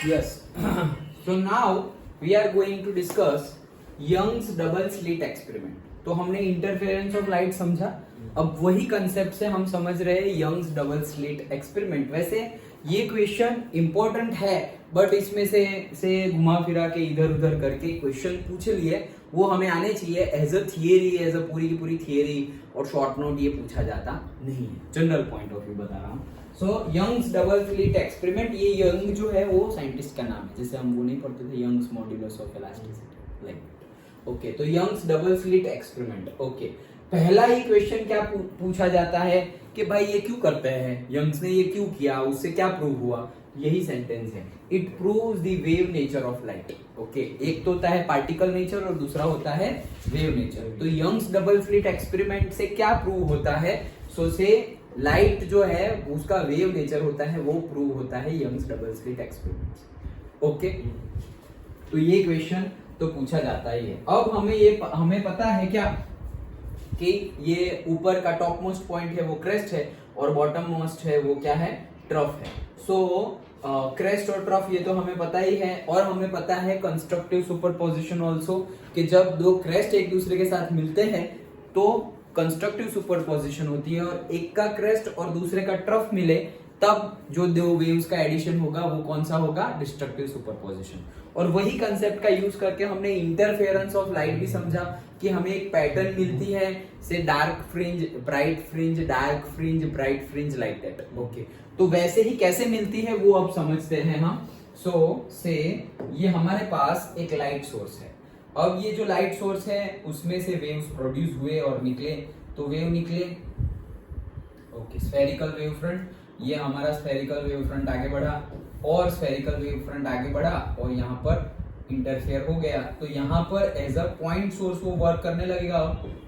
Yes. So now we are going to discuss Young's double slit experiment. तो हमने interference of light समझा, अब वही कंसेप्ट से हम समझ रहे हैं यंग्स डबल स्लिट एक्सपेरिमेंट. वैसे ये क्वेश्चन इंपॉर्टेंट है, बट इसमें से घुमा फिरा के इधर उधर करके क्वेश्चन पूछ लिए, वो हमें आने चाहिए as a theory, as a पूरी की पूरी थियरी, और शॉर्ट नोट ये पूछा जाता नहीं है. जनरल पॉइंट ऑफ व्यू बता रहा हूँ. सो यंग्स डबल स्लिट एक्सपेरिमेंट, ये यंग जो है वो साइंटिस्ट का नाम है, जैसे हम वो नहीं पढ़ते थे Young's modulus of elasticity, like. Okay, तो Young's double slit experiment. Okay, पहला ही क्वेश्चन क्या पूछा जाता है कि भाई ये क्यों करते हैं, यंग्स ने ये क्यों किया, उससे क्या प्रूव हुआ. यही सेंटेंस है, it proves the wave nature of light. Okay, एक तो होता है पार्टिकल नेचर और दूसरा होता है वेव नेचर. तो यंग्स डबल स्लिट एक्सपेरिमेंट से क्या प्रूव होता है, सो से लाइट जो है उसका वेव नेचर होता है, वो प्रूव होता है Young's double slit experiment. Okay, तो ये क्वेश्चन तो पूछा जाता ही है. अब हमें पता है क्या कि ये ऊपर का टॉप मोस्ट पॉइंट है वो क्रेस्ट है, और बॉटम मोस्ट है वो क्या है, ट्रफ है. सो क्रेस्ट और ट्रफ ये तो हमें पता ही है, और हमें पता है कंस्ट्रक्टिव सुपरपोजिशन ऑल्सो, कि जब दो क्रेस्ट एक दूसरे के साथ मिलते हैं तो कंस्ट्रक्टिव सुपरपोजिशन होती है, और एक का क्रेस्ट और दूसरे का ट्रफ मिले तब जो दो वेव्स का एडिशन होगा वो कौन सा होगा, डिस्ट्रक्टिव सुपरपोजिशन. और वही कंसेप्ट का यूज करके हमने इंटरफेरेंस ऑफ लाइट भी समझा, कि हमें एक पैटर्न मिलती है, से dark fringe, bright fringe, dark fringe, bright fringe, like that. Okay, तो वैसे ही कैसे मिलती है वो अब समझते हैं हम. सो से ये हमारे पास एक लाइट सोर्स है. अब ये जो लाइट सोर्स है उसमें से वेव्स प्रोड्यूस हुए और निकले, तो वेव निकले. ओके, स्फेरिकल वेव फ्रंट, ये हमारा स्फेरिकल वेव फ्रंट आगे बढ़ा, और स्फेरिकल वेव फ्रंट आगे बढ़ा, और यहाँ पर इंटरफेयर हो गया. तो यहाँ पर एज अ पॉइंट सोर्स वो वर्क करने लगेगा,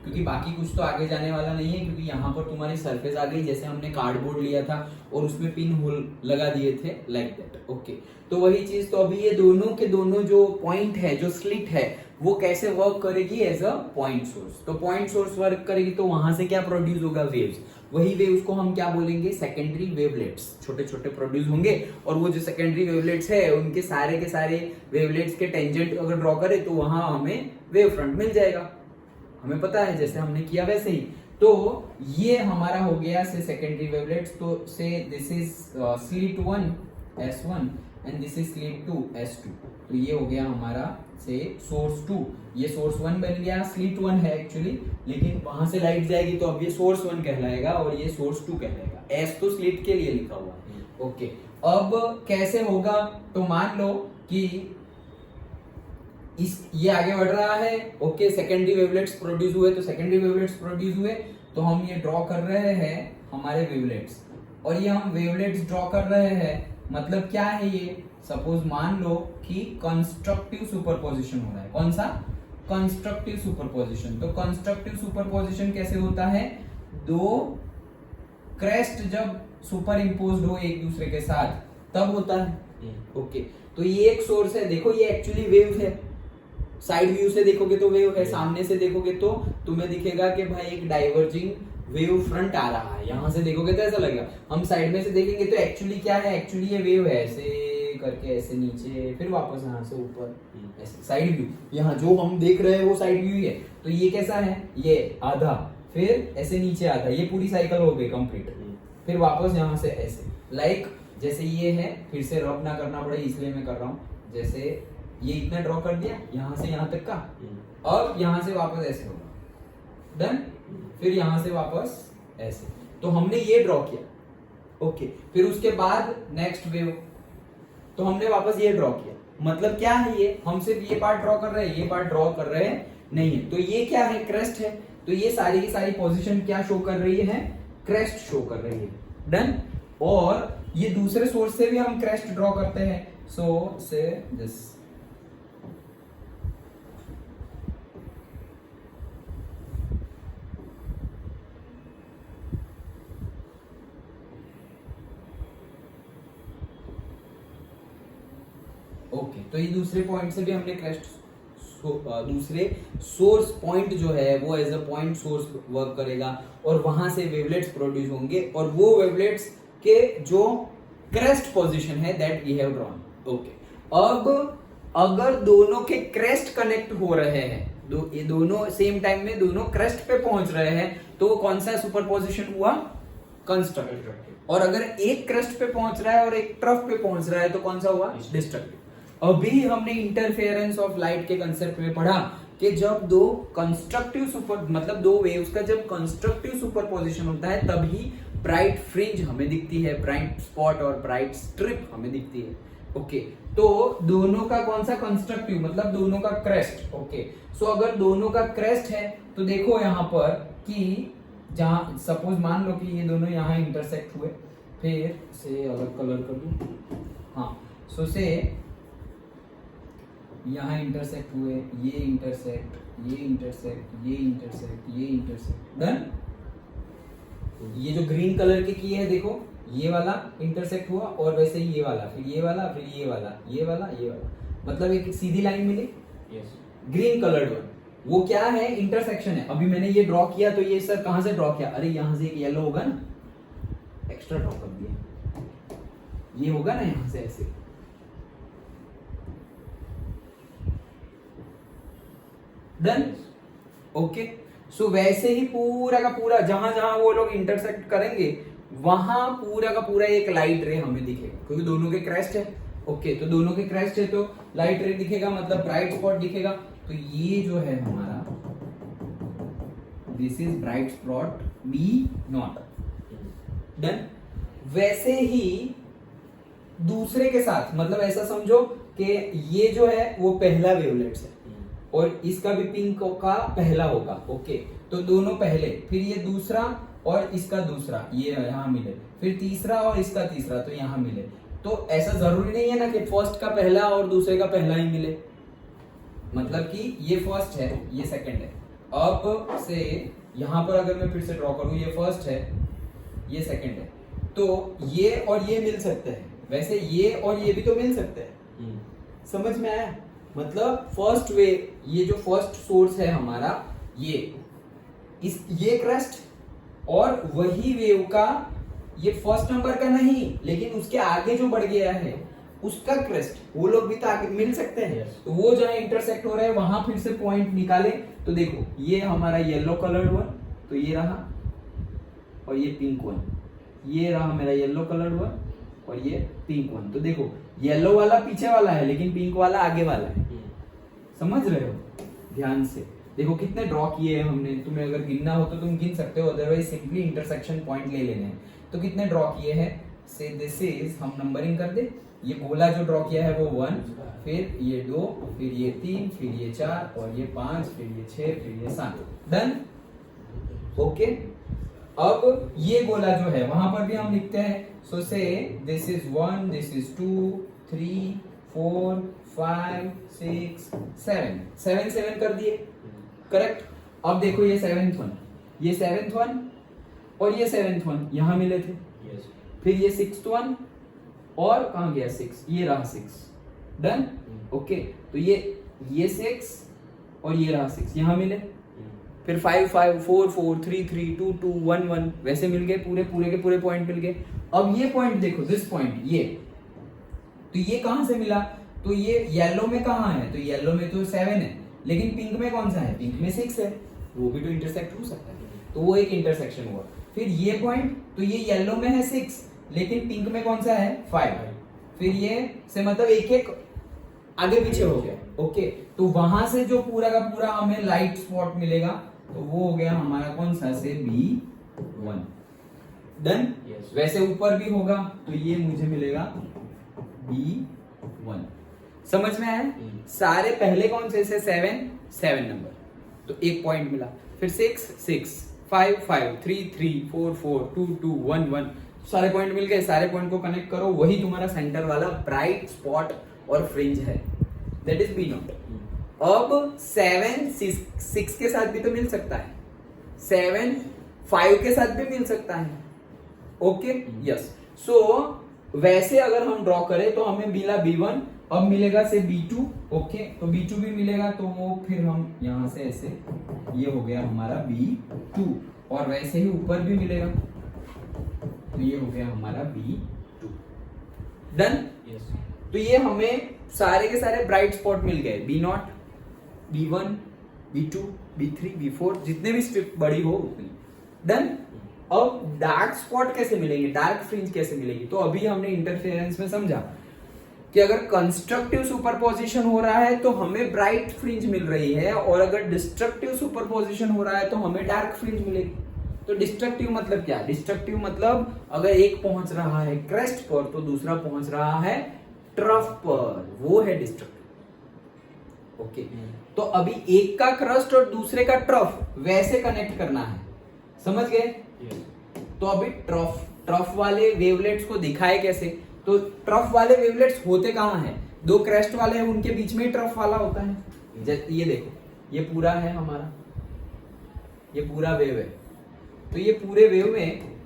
क्योंकि बाकी कुछ तो आगे जाने वाला नहीं है, क्योंकि यहाँ पर तुम्हारी सरफेस आ गई, जैसे हमने कार्डबोर्ड लिया था और उसमें पिन होल लगा दिए थे, लाइक दैट. ओके, तो वही चीज. तो अभी ये दोनों के दोनों जो पॉइंट है, जो स्लिट है, वो कैसे वर्क करेगी एज अ पॉइंट सोर्स. तो पॉइंट सोर्स वर्क करेगी तो वहां से क्या प्रोड्यूस होगा, वेव्स. वही वेव्स को हम क्या बोलेंगे, सेकेंडरी वेवलेट्स. छोटे छोटे प्रोड्यूस होंगे, और वो जो सेकेंडरी वेवलेट्स है उनके सारे के सारे वेवलेट्स के टेंजेंट अगर ड्रॉ करें तो वहां हमें वेव फ्रंट मिल जाएगा. हमें पता है, जैसे हमने किया वैसे ही. तो ये हमारा हो गया से सेकेंडरी वेवलेट्स. तो से this is slit 1 S1 and this is slit 2 S2. तो ये हो गया हमारा से सोर्स 2. ये सोर्स 1 बन गया, स्लिट 1 है एक्चुअली, लेकिन वहां से लाइट जाएगी तो अब ये सोर्स 1 कहलाएगा और ये सोर्स 2 कहलाएगा. S तो स्लिट के लिए लिखा हुआ है. ओके, अब कैसे होगा, तो मान लो कि ये आगे बढ़ रहा है. ओके, सेकेंडरी वेवलेट्स प्रोड्यूस हुए, तो सेकेंडरी वेवलेट्स प्रोड्यूस हुए तो हम ये ड्रॉ कर रहे हैं हमारे वेवलेट्स, और ये हम वेवलेट्स ड्रॉ कर रहे हैं. मतलब क्या है ये, सपोज मान लो कि कंस्ट्रक्टिव सुपरपोजिशन हो रहा है. कौन सा, कंस्ट्रक्टिव सुपरपोजिशन. तो कंस्ट्रक्टिव सुपरपोजिशन कैसे होता है, दो क्रेस्ट जब सुपर इम्पोज्ड हो एक दूसरे के साथ तब होता है. ओके, तो ये एक सोर्स है. देखो ये एक्चुअली वेव है, साइड व्यू से देखोगे तो वेव है, सामने से देखोगे तो तुम्हें दिखेगा कि भाई एक डाइवर्जिंग वेव फ्रंट आ रहा है. यहां से देखोगे तो ऐसा लगेगा, हम साइड में से देखेंगे तो एक्चुअली क्या है, एक्चुअली ये वेव है, ऐसे करके ऐसे नीचे, फिर वापस यहाँ से ऊपर, ऐसे साइड व्यू. यहाँ जो हम देख रहे हैं वो साइड व्यू है. तो ये कैसा है, ये आधा, फिर ऐसे नीचे आधा, ये पूरी साइकिल हो गई कंप्लीट. फिर वापस यहाँ से ऐसे, लाइक जैसे ये है, फिर से रब ना करना पड़े इसलिए मैं कर रहा हूँ. जैसे ये इतना ड्रॉ कर दिया यहाँ से यहाँ तक का, और यहाँ से वापस ऐसे होगा, डन. फिर यहाँ से वापस ऐसे, तो हमने ये ड्रॉ किया. ओके, फिर उसके बाद नेक्स्ट वेव, तो हमने वापस ये ड्रॉ किया. मतलब क्या है ये, हम सिर्फ ये पार्ट ड्रॉ कर रहे हैं, ये पार्ट ड्रॉ कर रहे हैं नहीं है. तो ये क्या है, क्रेस्ट है. तो ये सारी की सारी पोजीशन क्या शो कर रही है, क्रेस्ट शो कर रही है. डन. और ये दूसरे सोर्स से भी हम क्रेस्ट ड्रॉ करते हैं. सो से दिस, ओके, तो ये दूसरे पॉइंट से भी हमने क्रेस्ट, दूसरे सोर्स पॉइंट जो है वो as a point source work करेगा, और वहां से वेवलेट्स प्रोड्यूस होंगे, और वो वेवलेट्स के जो क्रेस्ट पोजीशन है that we have drawn. Okay, अब अगर दोनों के क्रेस्ट कनेक्ट हो रहे हैं, ये दोनों सेम टाइम में दोनों क्रेस्ट पे पहुंच रहे हैं, तो वो कौन सा सुपरपोजिशन हुआ? कंस्ट्रक्टिव। और अगर एक क्रेस्ट पे पहुंच रहा है और एक ट्रफ पे पहुंच रहा है तो कौन सा हुआ? डिस्ट्रक्टिव। अभी हमने इंटरफेरेंस ऑफ लाइट के कंसेप्ट में पढ़ा कि जब दो कंस्ट्रक्टिव मतलब दो वेव्स का जब कंस्ट्रक्टिव सुपरपोजिशन होता है तभी ब्राइट फ्रिंज हमें दिखती है, ब्राइट स्पॉट और ब्राइट स्ट्रिप हमें दिखती है। ओके, तो दोनों का कौन सा? कंस्ट्रक्टिव, मतलब दोनों का क्रेस्ट। ओके, सो अगर दोनों का क्रेस्ट है तो देखो यहां पर कि जहां सपोज मान लो कि ये दोनों यहां इंटरसेक्ट हुए, फिर से अलग कलर कर दूं, हाँ, सो से यहां इंटरसेक्ट हुए, ये इंटरसेक्ट, ये इंटरसेक्ट, ये इंटरसेक्ट, ये इंटरसेक्ट, डन। ये जो ग्रीन कलर के किए है देखो, ये वाला इंटरसेक्ट हुआ और वैसे ही ये वाला, फिर ये वाला, फिर ये वाला, ये वाला, ये वाला, मतलब एक सीधी लाइन मिली। ग्रीन कलर्ड वन, वो क्या है? इंटरसेक्शन है। अभी मैंने ये ड्रॉ किया तो ये सर कहां से ड्रॉ किया? अरे यहां से एक येलो होगा ना, एक्स्ट्रा ड्रॉ कर दिया, ये होगा ना यहां से ऐसे, डन। ओके, सो वैसे ही पूरा का पूरा जहां जहां वो लोग इंटरसेक्ट करेंगे वहां पूरा का पूरा एक लाइट रे हमें दिखेगा, क्योंकि दोनों के क्रेस्ट है। ओके, तो दोनों के क्रेस्ट है तो लाइट रे दिखेगा, मतलब ब्राइट स्पॉट दिखेगा। तो ये जो है हमारा, this is bright spot B0, done. वैसे ही दूसरे के साथ, मतलब ऐसा समझो कि ये जो है वो पहला वेवलेट्स है और इसका भी पिंक का पहला होगा। ओके, तो दोनों पहले, फिर ये दूसरा और इसका दूसरा, ये यहां मिले, फिर तीसरा और इसका तीसरा, तो यहां मिले। तो ऐसा जरूरी नहीं है ना कि फर्स्ट का पहला और दूसरे का पहला ही मिले, मतलब कि ये फर्स्ट है, ये सेकंड है। अब से यहां पर अगर मैं फिर से ड्रॉ करूं, ये फर्स्ट है, ये सेकंड है, तो ये और ये मिल सकते हैं। वैसे ये और ये भी तो मिल सकते हैं, समझ में आया? मतलब फर्स्ट वे, ये जो फर्स्ट सोर्स है हमारा, ये क्रेस्ट, और वही वेव का ये फर्स्ट नंबर का नहीं, लेकिन उसके आगे जो बढ़ गया है उसका क्रेस्ट, वो लोग भी तो आगे मिल सकते हैं। तो वो जहां इंटरसेक्ट हो रहे हैं वहां फिर से पॉइंट निकाले, तो देखो ये हमारा येलो कलर्ड वन, तो ये रहा, और ये पिंक वन, ये रहा मेरा येलो कलर्ड वन और ये पिंक वन। तो देखो येलो वाला पीछे वाला है लेकिन पिंक वाला आगे वाला है, समझ रहे हो? ध्यान से देखो कितने ड्रॉ किए हैं हमने, तुम्हें अगर गिनना हो तो तुम गिन सकते हो, अदरवाइज सिंपली इंटरसेक्शन पॉइंट ले लेने हैं। तो कितने ड्रॉ किए हैं? से दिस इज, हम नंबरिंग कर दे, ये गोला जो ड्रॉ किया है वो 1, फिर ये 2, फिर ये 3, फिर ये 4 और ये 5, फिर ये 6, फिर ये 7, डन। ओके, अब ये गोला जो है वहां पर भी हम लिखते हैं, सो से दिस इज 1, दिस इज 2, 3, 4, 5, 6, 7 7 कर दिए, करेक्ट। अब देखो ये 7th वन, ये 7th वन और ये 7th वन यहां मिले थे, फिर ये 6th वन और कहां गया 6, ये रहा 6, डन। ओके, तो ये 6 और ये रहा 6 यहां मिले, फिर 5 5 4 4 3 3 2 2 1 1 वैसे मिल गए, पूरे के पूरे पॉइंट मिल गए। अब ये पॉइंट देखो, दिस पॉइंट, ये तो ये कहां से मिला? तो ये येलो में कहां है? तो येलो में तो 7 है, लेकिन पिंक में कौन सा है? पिंक में 6 है, वो भी तो इंटरसेक्ट हो सकता है, तो वो एक इंटरसेक्शन हुआ। फिर ये पॉइंट, तो ये येलो में है 6 लेकिन पिंक में कौन सा है? 5, फिर ये से मतलब एक एक आगे पीछे हो गया। ओके, तो वहां से जो पूरा का पूरा हमें लाइट स्पॉट मिलेगा तो वो हो गया हमारा कौन सा? से B1, डन। वैसे ऊपर भी होगा तो ये मुझे मिलेगा B1, समझ में आया? सारे पहले कौन से? 7 नंबर, तो एक पॉइंट मिला, फिर 6 6 5 5 3 3 4 4 2 2 1 1 सारे पॉइंट मिल गए। सारे पॉइंट को कनेक्ट करो, वही तुम्हारा सेंटर वाला ब्राइट स्पॉट और फ्रिंज है, दैट इज B0। अब 7 6 के साथ भी तो मिल सकता है, 7 5 के साथ भी मिल सकता है। Okay, yes. सो वैसे अगर हम ड्रॉ करें तो हमें मिला B1, अब मिलेगा से B2। ओके, तो B2 भी मिलेगा, तो वो फिर हम यहां से ऐसे, ये हो गया हमारा B2, और वैसे ही ऊपर भी मिलेगा, तो ये हो गया हमारा B2, डन। तो ये हमें सारे के सारे ब्राइट स्पॉट मिल गए, B0, B1, B2, B3, B4, जितने भी स्ट्रिप बड़ी हो उतनी। देन अब डार्क स्पॉट कैसे मिलेंगे, डार्क फ्रिंज कैसे मिलेगी? तो अभी हमने इंटरफेरेंस में समझा कि अगर कंस्ट्रक्टिव सुपरपोजिशन हो रहा है तो हमें ब्राइट फ्रिंज मिल रही है, और अगर डिस्ट्रक्टिव सुपरपोजिशन हो रहा है तो हमें डार्क फ्रिंज मिलेगी। तो डिस्ट्रक्टिव मतलब क्या? डिस्ट्रक्टिव मतलब अगर एक पहुंच रहा है क्रेस्ट पर तो दूसरा पहुंच रहा है ट्रफ पर, वो है डिस्ट्रक्टिव। ओके, तो अभी एक का क्रस्ट और दूसरे का ट्रफ वैसे कनेक्ट करना है, समझ गए? तो अभी ट्रफ वाले वेवलेट्स को दिखाए कैसे? तो ट्रफ वाले वेवलेट्स होते कहां हैं? दो क्रेस्ट वाले हैं उनके बीच में ही ट्रफ वाला होता है। ये देखो, ये पूरा है हमारा, ये पूरा वेव है। तो ये पूरे वेव में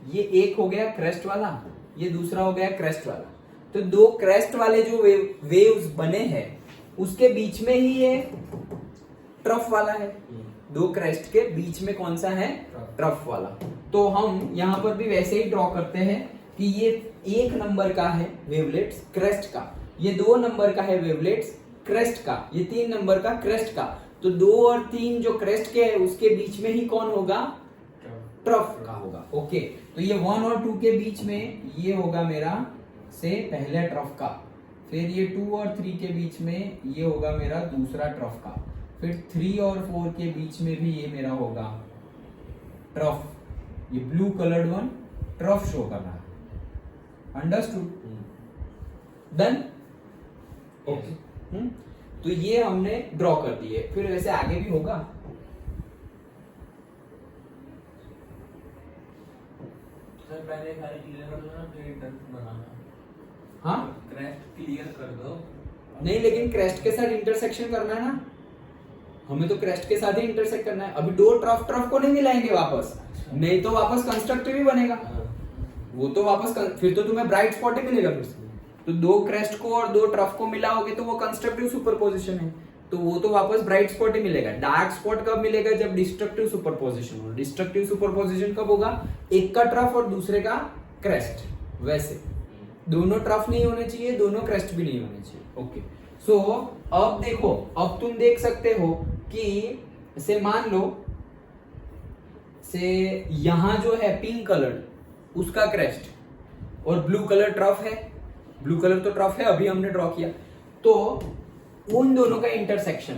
ये एक हो गया क्रेस्ट वाला, ये दूसरा हो गया क्रेस्ट वाला। तो दो क्रेस्ट वाले जो वेव्स बने हैं उसके बीच में ही ये ट्रफ वाला है। दो क्रेस्ट के बीच में कौन सा है? ट्रफ वाला। तो हम यहां पर भी वैसे ही ड्रॉ करते हैं कि ये 1 नंबर का है वेवलेट्स क्रेस्ट का, ये 2 नंबर का है वेवलेट्स क्रेस्ट का, ये 3 नंबर का क्रेस्ट का। तो 2 और 3 जो क्रेस्ट के है उसके बीच में ही कौन होगा? ट्रफ का होगा। ओके, तो ये 1 और 2 के बीच में ये होगा मेरा से पहले ट्रफ का, फिर ये 2 और 3 के बीच में ये होगा मेरा दूसरा ट्रफ का, फिर 3 और 4 के बीच में भी ये मेरा होगा ट्रफ। ये blue coloured one trough show कर रहा है, अंडरस्टूड? डन? ओके, तो ये हमने ड्रॉ कर दिए, फिर वैसे आगे भी होगा। पहले सारे क्लियर कर दो ना, फिर डन बनाना। हाँ, क्रेस्ट क्लियर कर दो। नहीं, लेकिन क्रेस्ट के साथ इंटरसेक्शन करना है ना, हमें तो क्रेस्ट के साथ ही इंटरसेक्ट करना है। अभी दो ट्रफ को नहीं मिलाएंगे वापस, नहीं तो वापस कंस्ट्रक्टिव ही बनेगा वो, तो वापस फिर तो तुम्हें ब्राइट स्पॉट ही मिलेगा फिर से। तो दो क्रेस्ट को और दो ट्रफ को मिलाओगे तो वो कंस्ट्रक्टिव सुपरपोजिशन है, तो वो तो वापस ब्राइट स्पॉट ही मिलेगा। डार्क स्पॉट कब मिलेगा? जब डिस्ट्रक्टिव सुपरपोजिशन हो। डिस्ट्रक्टिव सुपरपोजिशन कब होगा? एक का ट्रफ और दूसरे का क्रेस्ट। वैसे दोनों ट्रफ नहीं होने चाहिए, दोनों क्रेस्ट भी नहीं होने चाहिए। ओके, सो अब देखो, अब तुम देख सकते हो कि से मान लो से यहां जो है पिंक कलर उसका क्रेस्ट और ब्लू कलर ट्रफ है, ब्लू कलर तो ट्रफ है, अभी हमने ड्रॉ किया। तो उन दोनों का इंटरसेक्शन,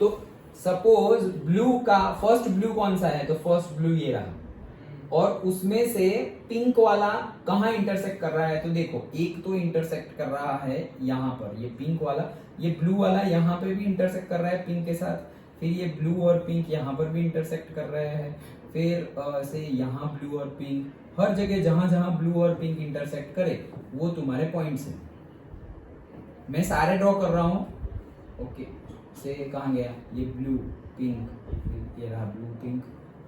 तो सपोज ब्लू का फर्स्ट ब्लू कौन सा है? तो फर्स्ट ब्लू ये रहा, और उसमें से पिंक वाला कहां इंटरसेक्ट कर रहा है? तो देखो, एक तो इंटरसेक्ट कर रहा है यहां पर, ये पिंक वाला, ये ब्लू वाला यहां पे भी इंटरसेक्ट कर रहा है पिंक के साथ, फिर ये ब्लू और पिंक यहां पर भी इंटरसेक्ट कर रहे हैं, फिर से यहाँ ब्लू और पिंक, हर जगह जहां जहां ब्लू और पिंक इंटरसेक्ट करे वो तुम्हारे पॉइंट्स हैं। मैं सारे ड्रॉ कर रहा हूं। ओके, से कहां गया? ये ब्लू पिंक, ये रहा blue pink,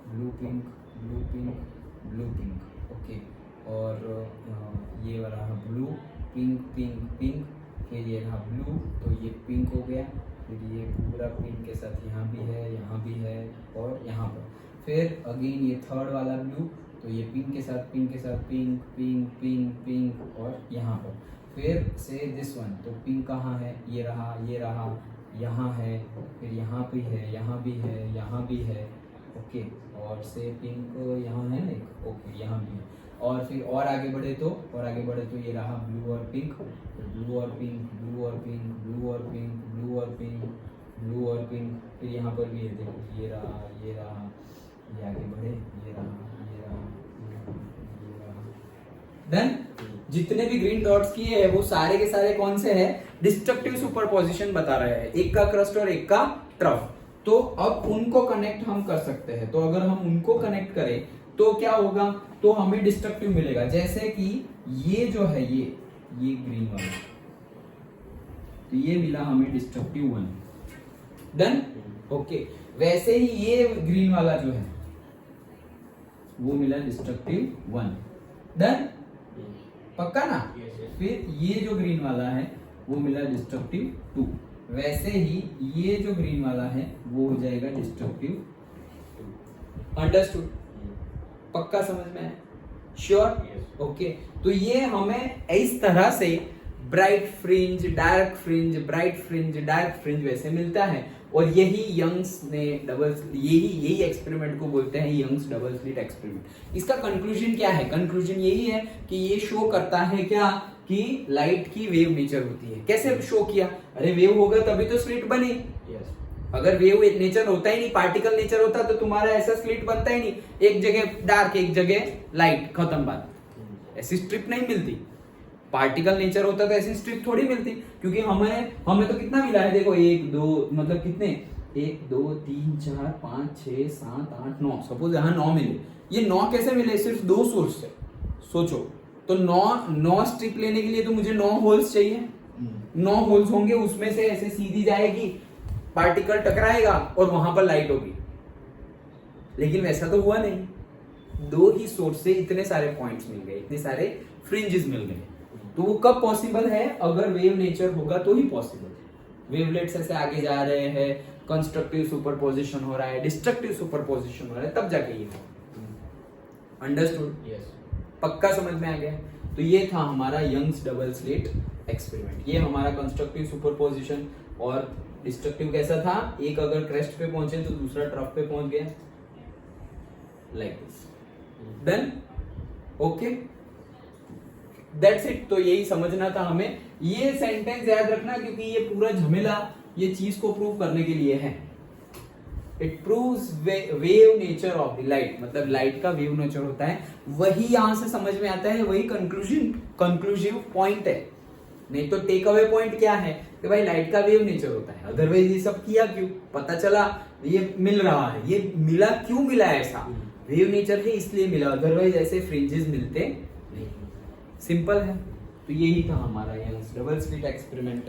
blue pink, blue pink, blue pink. Okay, और ये वाला ब्लू पिंक पिंक पिंक, फिर ये रहा ब्लू, तो ये पिंक हो गया, फिर ये पूरा पिंक के साथ यहाँ भी है और यहाँ पर, फिर अगेन ये थर्ड वाला ब्लू, तो ये पिंक के साथ पिंक पिंक पिंक पिंक और यहाँ पर, फिर से दिस वन, तो पिंक कहाँ है? ये रहा यहाँ है, फिर यहाँ भी है, यहाँ भी है। ओके, और से पिंक यहाँ है ना एक, ओके यहाँ भी है, और फिर और आगे बढ़े तो ये रहा ब्लू और पिंक, ब्लू और पिंक, ब्लू और पिंक, ब्लू और पिंक, ब्लू और पिंक, ब्लू और पिंक, फिर यहाँ पर भी है, देखो ये रहा, ये आगे बढ़े, ये रहा। डन? जितने भी ग्रीन डॉट्स किए हैं वो सारे के सारे कौन से हैं? डिस्ट्रक्टिव सुपरपोजिशन बता रहे हैं, एक का क्रस्ट और एक का ट्रफ। तो अब उनको कनेक्ट हम कर सकते हैं, तो अगर हम उनको कनेक्ट करें तो क्या होगा? तो हमें डिस्ट्रक्टिव मिलेगा। जैसे कि ये जो है ये ग्रीन वाला, तो ये मिला हमें डिस्ट्रक्टिव 1। डन? ओके, वैसे ही ये ग्रीन वाला जो है वो मिला डिस्ट्रक्टिव 1। डन? पक्का ना? फिर ये जो ग्रीन वाला है वो मिला डिस्ट्रक्टिव 2। वैसे ही ये जो ग्रीन वाला है वो हो जाएगा डिस्ट्रक्टिव 2। अंडरस्टूड? पक्का समझ में है? श्योर? ओके, तो ये हमें इस तरह से bright fringe, dark fringe, bright fringe, dark fringe वैसे मिलता है। और यही यंग्स ने यही एक्सपेरिमेंट को बोलते हैं यंग्स डबल स्लिट एक्सपेरिमेंट। इसका कंक्लूजन क्या है? कंक्लूजन यही है कि ये शो करता है क्या कि लाइट की वेव नेचर होती है। कैसे शो किया? अरे वेव होगा तभी तो स्लिट बनी। अगर वेव नेचर होता ही नहीं, पार्टिकल नेचर होता तो तुम्हारा ऐसा स्लिट बनता ही नहीं, एक जगह डार्क एक जगह लाइट, खत्म बात। ऐसी स्ट्रिप नहीं मिलती। पार्टिकल नेचर होता तो ऐसी स्ट्रिप थोड़ी मिलती, क्योंकि हमें तो कितना मिला है देखो, 1 2 मतलब कितने, 1 2 3 4 5 6 7 8 9, सपोज यहाँ 9 मिले। ये 9 कैसे मिले? सिर्फ 2 सोर्स से। सोचो तो 9 स्ट्रिप लेने के लिए तो मुझे 9 होल्स चाहिए। 9 होल्स होंगे, उसमें से ऐसे सीधी जाएगी, पार्टिकल टकराएगा और वहां पर लाइट होगी। लेकिन वैसा तो हुआ नहीं। 2 ही सोर्स से इतने सारे पॉइंट्स मिल गए, इतने सारे फ्रिंजेस मिल गए। तो वो कब पॉसिबल है? अगर वेव नेचर होगा तो ही पॉसिबल है। वेवलेट्स ऐसे आगे जा रहे हैं, कंस्ट्रक्टिव सुपरपोजिशन हो रहा है, डिस्ट्रक्टिव सुपरपोजिशन हो रहा है, तब जाके ये होगा। अंडरस्टूड? यस। पक्का समझ में आ गया? तो ये था हमारा यंग्स डबल स्लिट एक्सपेरिमेंट। ये हमारा कंस्ट्रक्टिव सुपरपोजिशन। और डिस्ट्रक्टिव कैसा था? एक अगर क्रेस्ट पे पहुंचे तो दूसरा ट्रफ पे पहुंच गया, like this. Then okay, that's it. तो यही समझना था हमें। ये सेंटेंस याद रखना, क्योंकि ये पूरा झमेला ये चीज को प्रूव करने के लिए है। It proves wave nature of the light, मतलब लाइट का वेव नेचर होता है, वही यहां से समझ में आता है, वही कंक्लूसिव पॉइंट है। नहीं तो टेक अवे पॉइंट क्या है कि भाई लाइट का वेव नेचर होता है, अदरवाइज ये सब किया क्यों? पता चला ये मिल रहा है, ये मिला क्यों मिला? ऐसा वेव नेचर है इसलिए मिला, अदरवाइज ऐसे फ्रिंजेस मिलते नहीं। सिंपल है। तो यही था हमारा यंग्स डबल स्लिट एक्सपेरिमेंट।